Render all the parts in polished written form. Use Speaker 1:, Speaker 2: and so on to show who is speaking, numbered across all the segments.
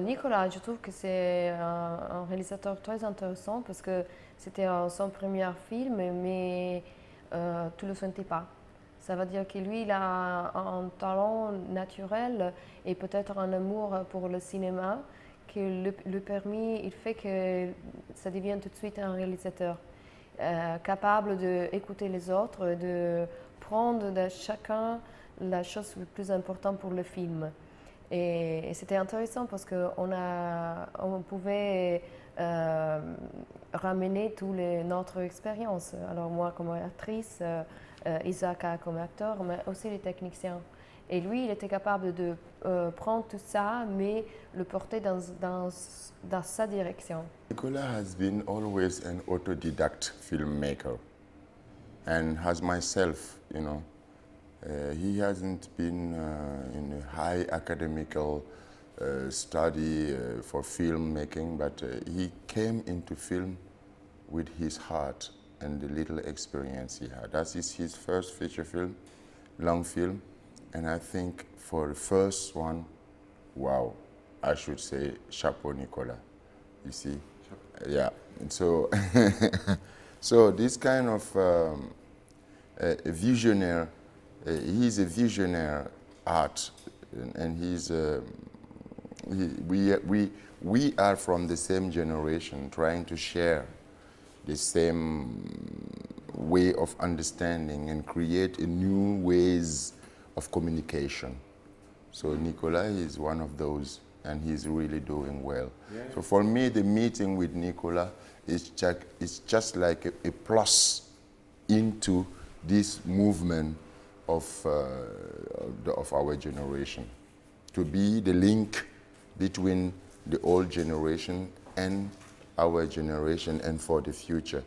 Speaker 1: Nicolas, je trouve que c'est un réalisateur très intéressant parce que c'était son premier film, mais tu ne le sentais pas. Ça veut dire que lui, il a un talent naturel et peut-être un amour pour le cinéma qui le permet, il fait que ça devient tout de suite un réalisateur capable d'écouter les autres, de prendre de chacun la chose la plus importante pour le film. Et c'était intéressant parce on pouvait ramener toute notre expérience. Alors moi comme actrice, Isaac comme acteur, mais aussi les techniciens. Et lui, il était capable de prendre tout ça, mais le porter dans sa direction.
Speaker 2: Nicola has been always an autodidact filmmaker, and as myself, he hasn't been in a high academical study for filmmaking, but he came into film with his heart and the little experience he had. That is his first feature film, long film, and I think for the first one, wow, I should say chapeau Nicola, you see. Yeah, and so, so this kind of a visionary, he's a visionary art, and we are from the same generation, trying to share the same way of understanding and create a new ways of communication. So Nicola is one of those, and he's really doing well. Yeah. So for me, the meeting with Nicola is just like a plus into this movement of our generation, to be the link between the old generation and our generation and for the future.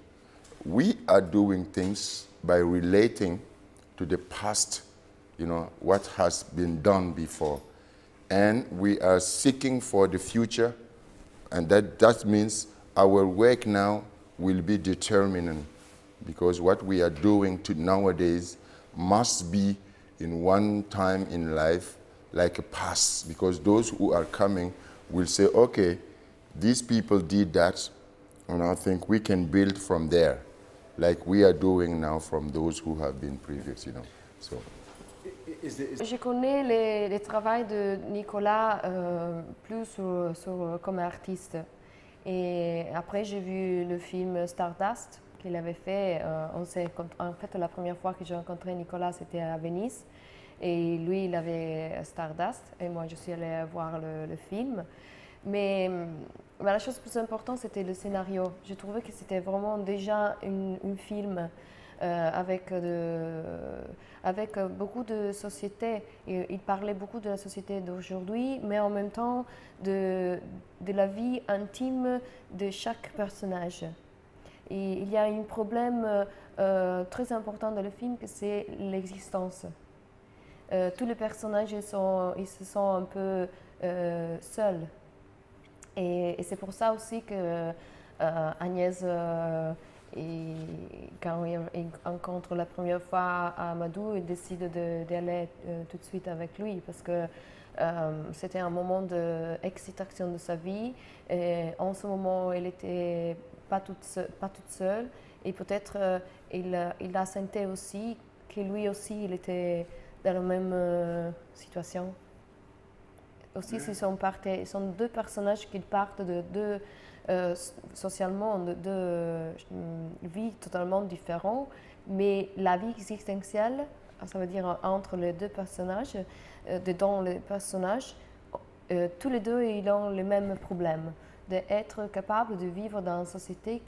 Speaker 2: We are doing things by relating to the past, what has been done before. And we are seeking for the future, and that means our work now will be determinant, because what we are doing nowadays must be in one time in life like a past, because those who are coming will say, okay, these people did that, and I think we can build from there, like we are doing now from those who have been previous, So.
Speaker 1: Je connais les travaux de Nicolas plus comme artiste. Et après, j'ai vu le film Stardust qu'il avait fait. En fait, la première fois que j'ai rencontré Nicolas, c'était à Venise. Et lui, il avait Stardust. Et moi, je suis allée voir le film. Mais la chose plus importante, c'était le scénario. Je trouvais que c'était vraiment déjà un film avec beaucoup de sociétés. Il parlait beaucoup de la société d'aujourd'hui, mais en même temps de la vie intime de chaque personnage. Et il y a un problème très important dans le film, que c'est l'existence. Tous les personnages ils se sentent un peu seuls. Et c'est pour ça aussi que Agnès, quand il rencontre la première fois Amadou, il décide d'aller tout de suite avec lui, parce que c'était un moment d'excitation de sa vie. Et en ce moment, elle n'était pas toute seule. Et peut-être il a senti aussi que lui aussi, il était dans la même situation. Aussi, ce sont deux personnages qui partent de deux, socialement, de deux vies totalement différentes, mais la vie existentielle, ça veut dire entre les deux personnages, dedans les personnages, tous les deux, ils ont le même problème, d'être capable de vivre dans une société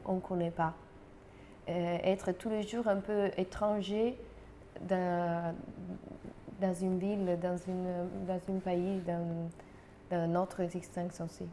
Speaker 1: qu'on ne connaît pas. Être tous les jours un peu étranger dans une ville, dans un pays, dans notre existence aussi.